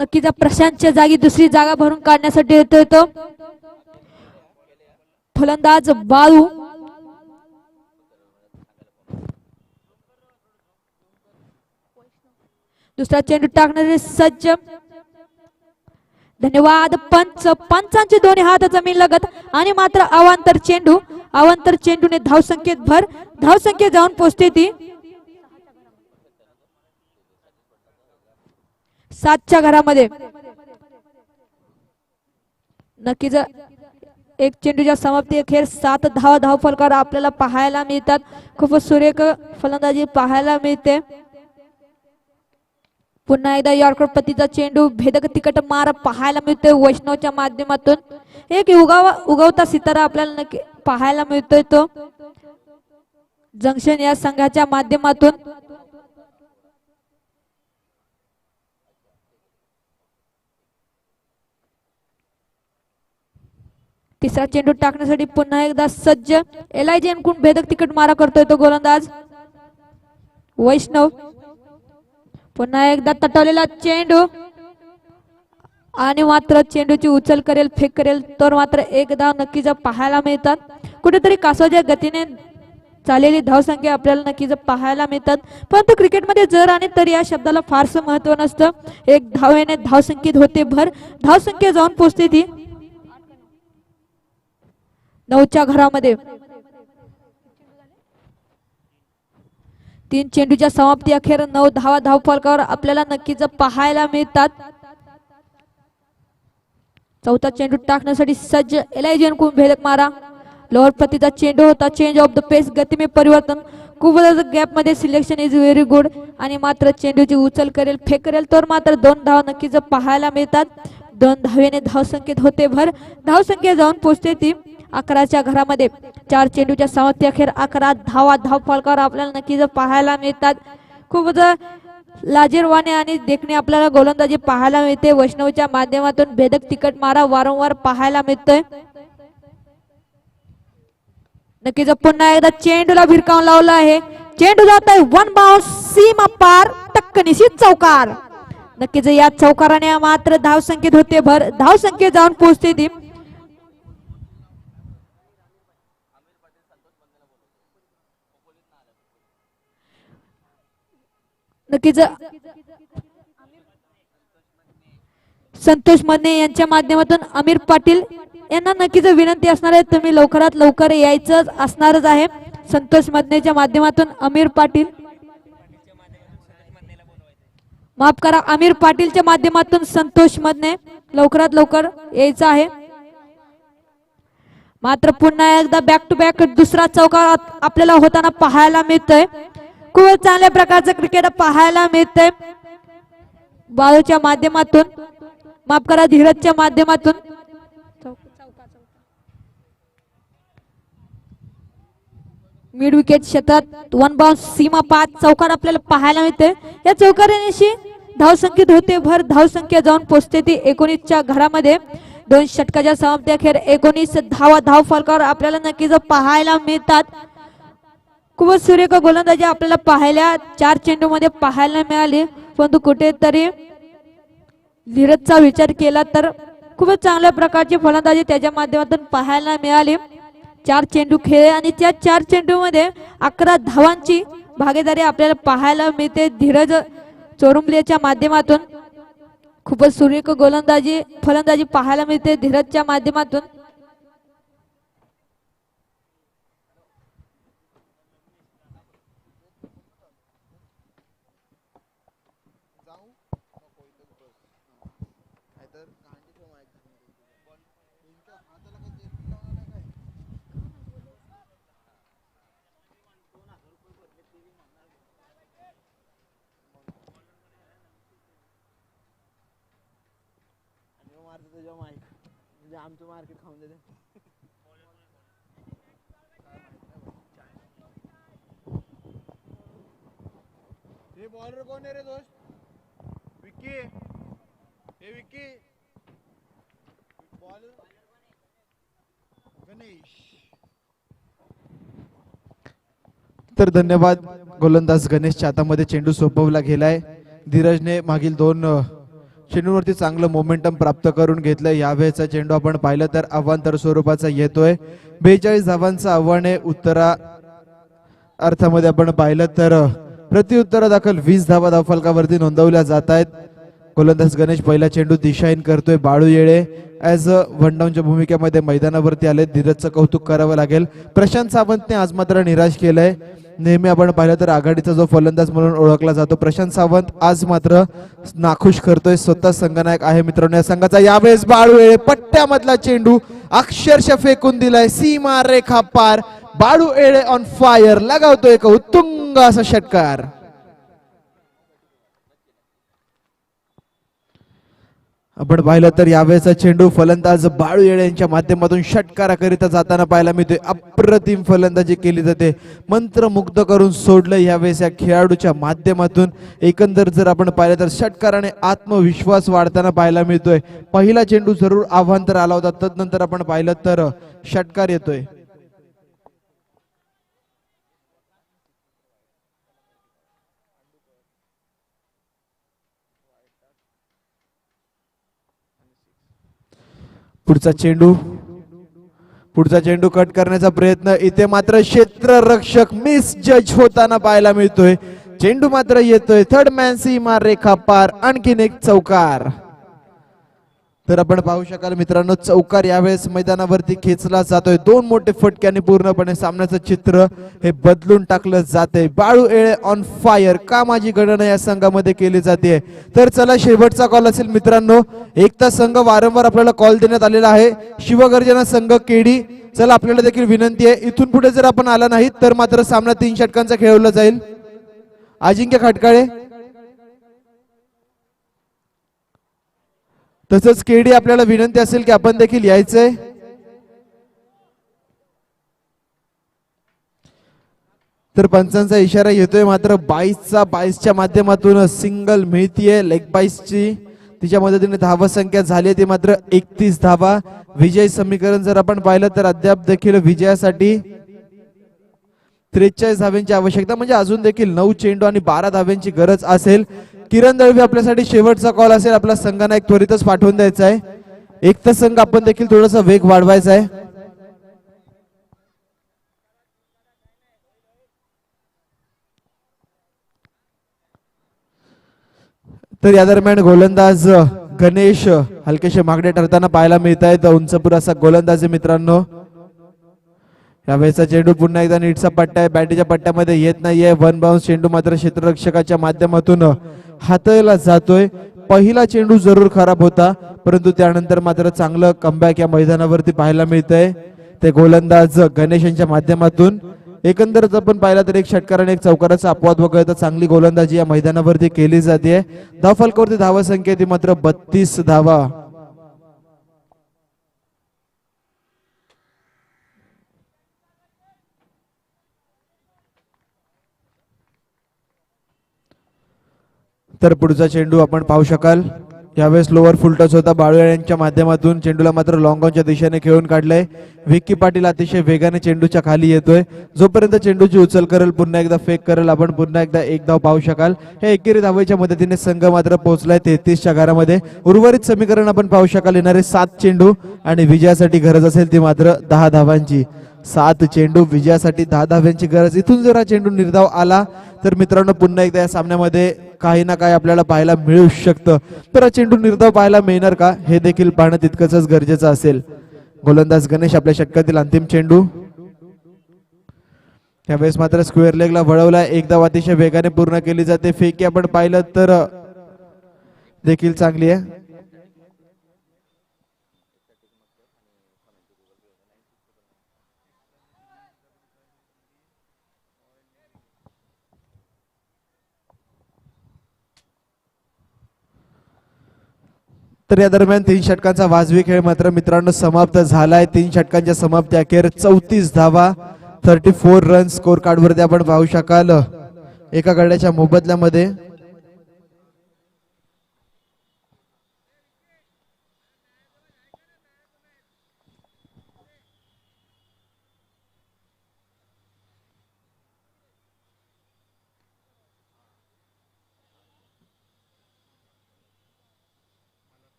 नक्कीच प्रशांतच्या जागी दुसरी जागा भरून काढण्यासाठी येतोय तो फलंदाज बाळू. दुसरा चेंडू टाकणारे सज्ज. धन्यवाद पंचांचे दोन्ही हात जमीन लगत आणि मात्र अवांतर चेंडूने धावसंख्येत भर. धावसंख्या जाऊन पोहोचते ती 7च्या घरामध्ये. नक्कीच एक चेंडूच्या समाप्ती अखेर 7 धावा धावफलकावर आपल्याला पाहायला मिळतात. खूप सुरेख फलंदाजी पाहायला मिळते. पुन्हा एकदा यॉर्कर पतीचा चेंडू भेदक तिकट मार पाहायला मिळतोय वैष्णवच्या माध्यमातून. एक उगवता सितारा आपल्याला नक्की पाहायला मिळतोय तो जंक्शन या संघाच्या माध्यमातून. तिसरा चेंडू टाकण्यासाठी पुन्हा एकदा सज्ज. LIG यांकडून भेदक तिकट मारा करतोय तो गोलंदाज वैष्णव. पुन्हा एकदा तटवलेला चेंडू आणि मात्र चेंडूची उचल करेल फेक करेल तर मात्र एक धाव नक्कीच पाहायला मिळतात. कुठेतरी कासवाच्या गतीने चाललेली धावसंख्या आपल्याला नक्कीच पाहायला मिळतात. परंतु क्रिकेटमध्ये जर आणि तर या शब्दाला फारसं महत्व नसतं. एक धावेने धावसंख्येत होते भर. धावसंख्या जाऊन पोहोचते ती 9च्या घरामध्ये. 3 चेंडूच्या समाप्ती अखेर 9 धावा धावफलकावर आपल्याला नक्कीच पाहायला मिळतात. चौथा चेंडू टाकण्यासाठी सज्ज. LIG यांकडून भेदक मारा. लोअर प्रतीचा चेंडू होता. चेंज ऑफ द पेस गती में परिवर्तन. खूप गॅप मध्ये सिलेक्शन इज व्हेरी गुड आणि मात्र चेंडूची उचल करेल फेक करेल तर मात्र 2 धावा नक्कीच पाहायला मिळतात. 2 धावेने धावसंख्येत होते भर. धावसंख्या जाऊन पोहोचते ती 11च्या घरामध्ये. 4 चेंडूच्या समाप्ती अखेर 11 धावा धावफलकावर आपल्याला नक्कीच पाहायला मिळतात. खूपच लाजीरवाने आणि देखणे आपल्याला गोलंदाजी पाहायला मिळते. वैष्णवच्या माध्यमातून भेदक तिकट मारा वारंवार पाहायला मिळतोय. नक्कीच पुन्हा एकदा चेंडूला भिरकावून लावला आहे. चेंडू जात आहे वन बाउंस सीमा पार टक्कनिशी चौकार. नक्कीच या चौकाराने मात्र धावसंख्येत होते भर. धावसंख्येत जाऊन पोहोचते ती. नक्कीच संतोष मदने यांच्या माध्यमातून अमीर पाटील यांना नक्कीच विनंती असणार आहे, तुम्ही लवकरात लवकर यायचं असणारच आहे. संतोष मदनेच्या माध्यमातून अमीर पाटील, माफ करा, अमीर पाटीलच्या माध्यमातून संतोष मदने लवकरात लवकर यायचं आहे. मात्र पुन्हा एकदा बॅक टू बॅक दुसरा चौकार आपल्याला होताना पाहायला मिळतोय. खूप चांगल्या प्रकारचं क्रिकेट पाहायला मिळतंय. बाळूच्या माध्यमातून, माफ करा, धीरजच्या माध्यमातून. मिड विकेट क्षेत्रात वन बाउंस सीमा 5 चौकार आपल्याला पाहायला मिळते. या चौकारांशी धावसंख्येत होते भर. धावसंख्या जाऊन पोहोचते ती 19च्या घरामध्ये. 2 षटकाच्या समाप्तीअखेर 19 धावा धाव फलकावर आपल्याला नक्कीच पाहायला मिळतात. खूपच सुरेख गोलंदाजी आपल्याला पाहायला 4 चेंडू मध्ये पाहायला मिळाली. परंतु कुठेतरी धीरजचा विचार केला तर खूपच चांगल्या प्रकारची फलंदाजी त्याच्या माध्यमातून पाहायला मिळाली. 4 चेंडू खेळले आणि त्या 4 चेंडू मध्ये 11 धावांची भागीदारी आपल्याला पाहायला मिळते. धीरज चोरुंबलेच्या माध्यमातून खूपच सुरेख गोलंदाजी फलंदाजी पाहायला मिळते धीरजच्या माध्यमातून. आमचं मार्केट खाऊन देते. हे बॉलर कोण आहे रे दोस्त? विक्की. हे विक्की बॉलर गणेश. तर धन्यवाद. गोलंदाज गणेशच्या हातामध्ये चेंडू सोपवला गेलाय. धीरजने मागील 2 चेंडूवरती चांगलं मोमेंटम प्राप्त करून घेतलं. यावेळेचा चेंडू आपण पाहिलं तर अवांतर स्वरूपाचा येतोय. 42 धावांचं आव्हान आहे. उत्तरा अर्थामध्ये आपण पाहिलं तर प्रत्युत्तर दाखल 20 धावा धावफलकावरती नोंदवल्या जात आहेत. गोलंदाज गणेश पहिला चेंडू दिशाहीन करतोय. बाळू येळे ॲज अ वनडाऊनच्या भूमिकेमध्ये मैदानावरती आले. धीरजचं कौतुक करावं लागेल. प्रशांत सावंतने आज मात्र निराश केलंय. नेहमी आपण पाहिलं तर आघाडीचा जो फलंदाज म्हणून ओळखला जातो प्रशांत सावंत आज मात्र नाखुश करतोय. स्वतः संघनायक आहे मित्रांनो या संघाचा. यावेळेस बाळू येळे पट्ट्यामधला चेंडू अक्षरशः फेकून दिलाय सीमा रेखा पार. बाळू येळे ऑन फायर लगावतोय एक उत्तुंग असा षटकार. आपण पाहिलं तर यावेळेचा चेंडू फलंदाज बाळू येळे यांच्या माध्यमातून षटकाराकरिता जाताना पाहायला मिळते. अप्रतिम फलंदाजी केली जाते. मंत्रमुग्ध करून सोडलं यावेळेस या खेळाडूच्या माध्यमातून. एकंदर जर आपण पाहिलं तर षटकाराने आत्मविश्वास वाढताना पाहायला मिळतोय. पहिला चेंडू जरूर आव्हांतर आला होता, तदनंतर आपण पाहिलं तर षटकार येतोय. पुढचा चेंडू कट करण्याचा प्रयत्न. इथे मात्र क्षेत्ररक्षक मिस जज होताना पाहायला मिळतोय. चेंडू मात्र येतोय थर्ड मॅन सीमा रेखा पार. आणखीन एक चौकार. तर आपण पाहू शकाल मित्रांनो चौकार यावेळेस मैदानावरती खेचला जातोय. 2 मोठे फटक्याने पूर्णपणे सामन्याचं चित्र हे बदलून टाकलं जाते. Balu Yele on fire. कामाची गणना या संघामध्ये केली जाते. तर चला शेवटचा कॉल असेल मित्रांनो. एकता संघ वारंवार आपल्याला कॉल देण्यात आलेला आहे. शिवगर्जना संघ केडी. चला आपल्याला देखील विनंती आहे इथून पुढे जर आपण आला नाही तर मात्र सामना 3 षटकांचा खेळवला जाईल. अजिंक्य खटकाळे तसंच केडी आपल्याला विनंती असेल की आपण देखील यायचंय. तर पंचांचा इशारा येतोय मात्र 22च्या माध्यमातून सिंगल मिळतीये लेग बाईसची. तिच्या मदतीने धावा संख्या झाली ती मात्र 31 धावा. विजय समीकरण जर आपण पाहिलं तर अद्याप देखील विजयासाठी 43 धाव्यांची आवश्यकता, म्हणजे अजून देखील 9 चेंडू आणि 12 धाव्यांची गरज असेल. किरण दळवी आपल्यासाठी शेवटचा कॉल असेल. आपला संघांना एक त्वरितच पाठवून द्यायचा आहे. एक तर संघ आपण देखील थोडासा वेग वाढवायचा आहे. तर या दरम्यान गोलंदाज गणेश हलकेशे मागडे ठरताना पाहायला मिळत आहेत. उंचपुर असा गोलंदाज आहे मित्रांनो. यावेळेचा चेंडू पुन्हा एकदा नीटचा पट्टा आहे, बॅटीच्या पट्ट्यामध्ये येत नाहीये. वन बाउन्स चेंडू मात्र क्षेत्ररक्षकाच्या माध्यमातून हाताळला जातोय. पहिला चेंडू जरूर खराब होता, परंतु त्यानंतर मात्र चांगलं कमबॅक या मैदानावरती पाहायला मिळतंय ते गोलंदाज गणेश यांच्या माध्यमातून. एकंदरच आपण पाहिला तर एक षटकार आणि एक चौकाराचा अपवाद वगळता चांगली गोलंदाजी या मैदानावरती केली जाते. धावफलकावरती धावा संख्या ती मात्र 32 धावा. तर पुढचा चेंडू आपण पाहू शकाल. यावेळेस लोअर फुल टच होता बाळू यांच्या माध्यमातून. चेंडूला मात्र लॉंग ऑनच्या दिशेने खेळून काढलंय. विक्की पाटील अतिशय वेगाने चेंडूच्या खाली येतोय. जोपर्यंत चेंडूची उचल करेल, पुन्हा एकदा फेक करेल, आपण पुन्हा एकदा एक धाव पाहू शकाल. हे एकेरी धावेच्या मदतीने संघ मात्र पोहोचलाय 33च्या घरामध्ये. उर्वरित समीकरण आपण पाहू शकाल. येणारे 7 चेंडू आणि विजयासाठी गरज असेल ती मात्र 10 धावांची. 7 चेंडू विजयासाठी 10 धाव्यांची गरज. इथून जर हा चेंडू निर्धाव आला तर मित्रांनो पुन्हा एकदा या सामन्यामध्ये काही ना काही आपल्याला पाहायला मिळू शकतं. तर हा चेंडू निर्धाव पाहायला मिळणार का हे देखील पाहणं तितकंच गरजेचं असेल. गोलंदाज गणेश आपल्या षटकातील अंतिम चेंडू. यावेळेस मात्र स्क्वेअर लेगला वळवला. एक धाव अतिशय वेगाने पूर्ण केली जाते. फेकी आपण पाहिलं तर देखील चांगली आहे. तर या दरम्यान 3 षटकांचा वाजवी खेळ मात्र मित्रांनो समाप्त झालाय. 3 षटकांच्या समाप्ती अखेर 34 धावा, 34 रन स्कोर कार्ड वरती आपण पाहू शकाल एका गड्याच्या मोबदल्यामध्ये.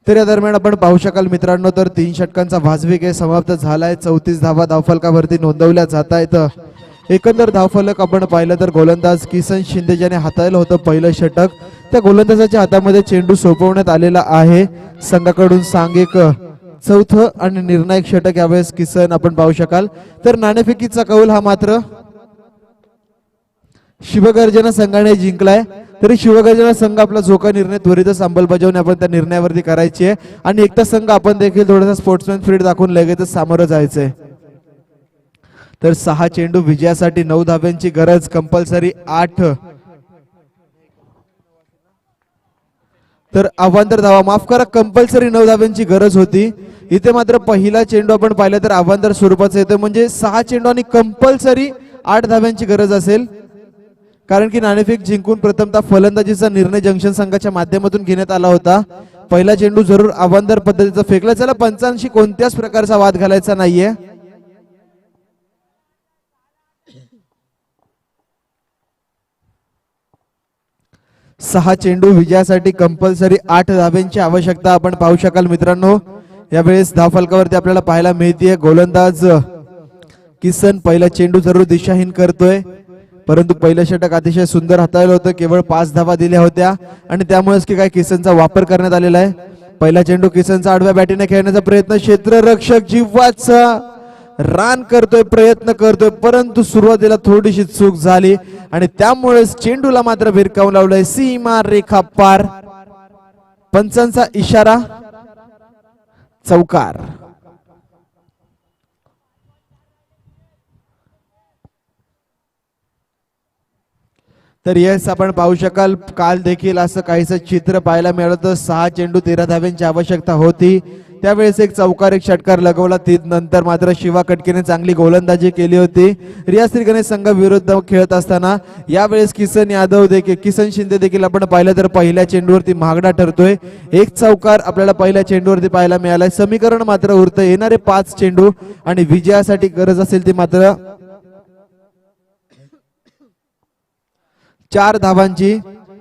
तर या दरम्यान आपण पाहू शकाल मित्रांनो तर 3 षटकांचा वाजवी खेळ समाप्त झालाय. 34 धावा धावफलकावरती नोंदवल्या जात आहेत. एकंदर धावफलक आपण पाहिलं तर गोलंदाज किसन शिंदे ज्याने हाताळलं होतं पहिलं षटक, त्या गोलंदाजाच्या हातामध्ये चेंडू सोपवण्यात आलेला आहे. संघाकडून सांघिक चौथं आणि निर्णायक षटक यावेळेस किसन आपण पाहू शकाल. तर नाणेफेकीचा कौल हा मात्र शिवगर्जना संघाने जिंकलाय. तरी शिवगर्जना संघ आपला जो का निर्णय त्वरितच अंमलबजावणी आपण त्या निर्णयावरती करायची आहे आणि एकटा संघ आपण देखील थोडासा स्पोर्ट्समॅन स्पिरिट दाखवून लगेचच सामोरं जायचंय. तर 6 चेंडू विजयासाठी 9 धाव्यांची गरज. कंपल्सरी 8 तर अवांतर धावा माफ करा, कंपल्सरी 9 धाव्यांची गरज होती. इथे मात्र पहिला चेंडू आपण पाहिला तर अवांतर स्वरूपाचा येतो, म्हणजे 6 चेंडू आणि कंपल्सरी 8 धाव्यांची गरज असेल. कारण की नाणेफेक जिंकून प्रथमतः फलंदाजीचा निर्णय जंक्शन संघाच्या माध्यमातून घेण्यात आला होता. पहिला चेंडू जरूर अवांतर पद्धतीचा फेकला. चला पंचांशी कोणत्याच प्रकारचा वाद घालायचा नाहीये. सहा चेंडू विजयासाठी कंपल्सरी 8 धाव्यांची आवश्यकता आपण पाहू शकाल मित्रांनो. यावेळेस धावफलकावरती आपल्याला पाहायला मिळते गोलंदाज किसन पहिला चेंडू जरूर दिशाहीन करतोय, परंतु पहिलं षटक अतिशय सुंदर हाताळलं होतं. केवळ 5 धावा दिल्या होत्या आणि त्यामुळेच की काय किसनचा वापर करण्यात आलेला आहे. पहिला चेंडू किसनचा आडव्या बॅटीने खेळण्याचा प्रयत्न, क्षेत्ररक्षक जीवाचा रान करतोय, प्रयत्न करतोय, परंतु सुरुवातीला थोडीशी चूक झाली आणि त्यामुळे चेंडूला मात्र भिरकावून लावलंय. सीमा रेखा पार, पंचांचा इशारा, चौकार. तर येस आपण पाहू शकाल काल देखील असं काहीसं चित्र पाहायला मिळालं होतं. 6 चेंडू 13 धाव्यांची आवश्यकता होती, त्यावेळेस एक चौकार एक षटकार लगवला. नंतर मात्र शिवा कटकेने चांगली गोलंदाजी केली होती. रियाज श्री गणेश संघ विरुद्ध खेळत असताना यावेळेस किसन शिंदे देखील आपण पाहिलं तर पहिल्या चेंडूवरती महागडा ठरतोय. एक चौकार आपल्याला पहिल्या चेंडूवरती पाहायला मिळालाय. समीकरण मात्र उरतं येणारे 5 चेंडू आणि विजयासाठी गरज असेल ती मात्र 4 धावांची.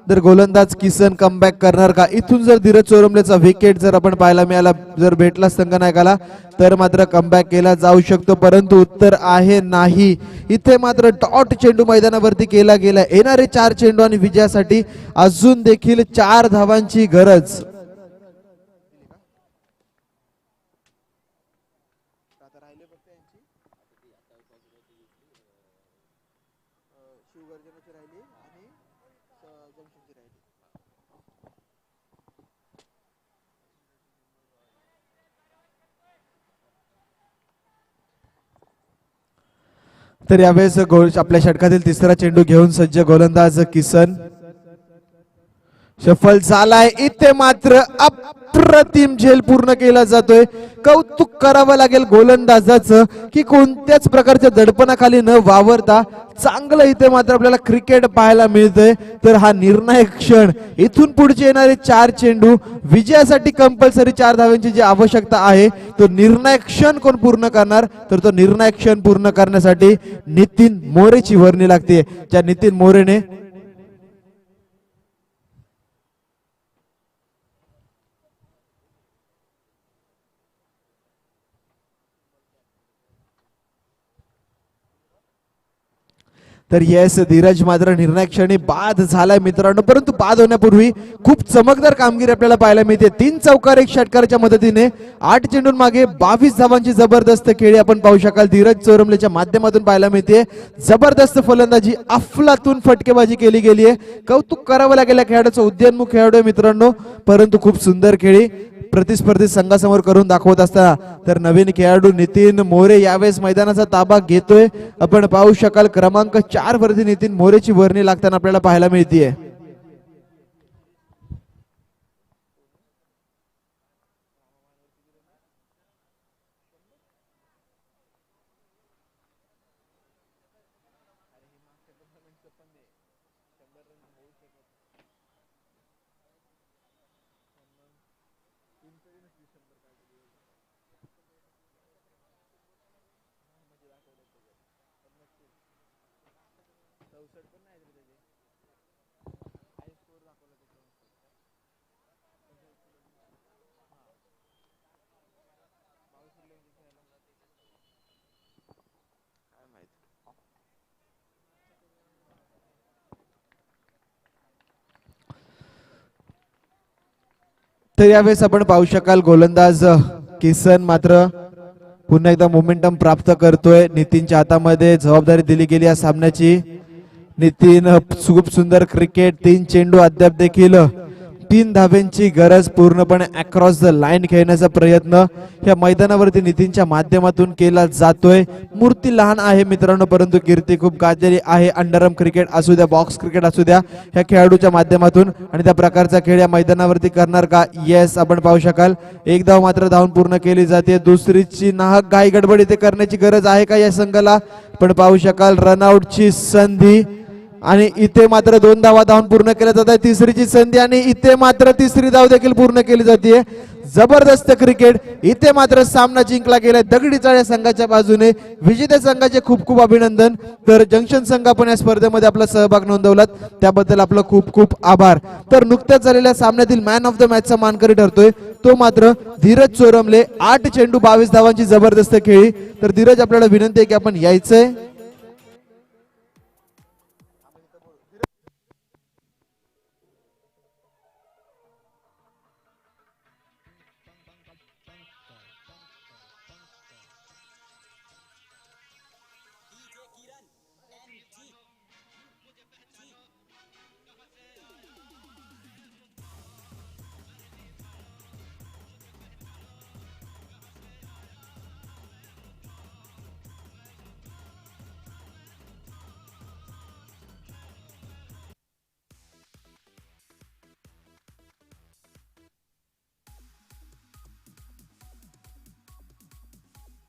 तर गोलंदाज किसन कमबॅक करणार का? इथून जर धीरज चोरमलेचा विकेट जर आपण पाहायला मिळाला, जर भेटला संघनायकाला, तर मात्र कमबॅक केला जाऊ शकतो, परंतु उत्तर आहे नाही. इथे मात्र डॉट चेंडू मैदानावरती केला गेला. येणारे 4 चेंडू आणि विजयासाठी अजून देखील 4 धावांची गरज. तर यावेळेस आपल्या षटकातील तिसरा चेंडू घेऊन सज्ज गोलंदाज किसन. सफल झालाय. इथे मात्र अप्रतिम झेल पूर्ण केला जातोय. कौतुक करावं लागेल गोलंदाजाचं की कोणत्याच प्रकारच्या दडपणाखाली न वावरता चांगलं इथे मात्र आपल्याला क्रिकेट पाहायला मिळतंय. तर हा निर्णायक क्षण, इथून पुढचे येणारे 4 चेंडू विजयासाठी कंपल्सरी 4 धाव्यांची जी आवश्यकता आहे, तो निर्णायक क्षण कोण पूर्ण करणार? तर तो निर्णायक क्षण पूर्ण करण्यासाठी नितीन मोरेची वर्णी लागते. ज्या नितीन मोरेने तर येस धीरज मात्र निर्णायक क्षणी बाद झालाय मित्रांनो, परंतु बाद होण्यापूर्वी खूप चमकदार कामगिरी आपल्याला पाहायला मिळते. 3 चौकार एक षटकाराच्या मदतीने 8 चेंडून मागे 22 धावांची जबरदस्त खेळी आपण पाहू शकाल धीरज चोरमलेच्या माध्यमातून पाहायला मिळते. जबरदस्त फलंदाजी, अफलातून फटकेबाजी केली गेली आहे. कौतुक करावं लागेल खेळाडूचं. उद्योन्मुख खेळाडू आहे मित्रांनो, परंतु खूप सुंदर खेळी प्रतिस्पर्धी संघासमोर करून दाखवत असताना तर नवीन खेळाडू नितीन मोरे यावेळेस मैदानाचा ताबा घेतोय. आपण पाहू शकाल क्रमांक 4 वरती नितीन मोरेची वर्णी लागताना आपल्याला पाहायला मिळतीये. तर यावेळेस आपण पाहू शकाल गोलंदाज किसन मात्र पुन्हा एकदा मोमेंटम प्राप्त करतोय. नितीनच्या हातामध्ये जबाबदारी दिली गेली या सामन्याची. नितीन खूप सुंदर क्रिकेट. 3 चेंडू अद्याप देखील 3 धाव्यांची गरज. पूर्णपणे अक्रॉस द लाईन खेळण्याचा प्रयत्न या मैदानावरती नितीनच्या माध्यमातून केला जातोय. मूर्ती लहान आहे मित्रांनो, परंतु कीर्ती खूप गाजलेली आहे. अंडरआर्म क्रिकेट असू द्या, बॉक्स क्रिकेट असू द्या, ह्या खेळाडूच्या माध्यमातून आणि त्या प्रकारचा खेळ या मैदानावरती करणार का? येस आपण पाहू शकाल. 1 धाव मात्र धावून पूर्ण केली जाते. दुसरीची नाहक घाई गडबड इथे करण्याची गरज आहे का या संघाला? पण पाहू शकाल रनआउटची संधी आणि इथे मात्र 2 धावा धावून पूर्ण केल्या जात आहे. तिसरीची संधी आणि इथे मात्र तिसरी धाव देखील पूर्ण केली जाते. जबरदस्त क्रिकेट. इथे मात्र सामना जिंकला गेलाय दगडी चाळ संघाच्या बाजूने. विजेत्या संघाचे खूप खूप अभिनंदन. तर जंक्शन संघ आपण या स्पर्धेमध्ये आपला सहभाग नोंदवलात त्याबद्दल आपलं खूप खूप आभार. तर नुकत्याच झालेल्या सामन्यातील मॅन ऑफ द मॅचचा मानकरी ठरतोय तो मात्र धीरज चोरमले. 8 चेंडू 22 धावांची जबरदस्त खेळी. तर धीरज आपल्याला विनंती आहे की आपण यायचंय.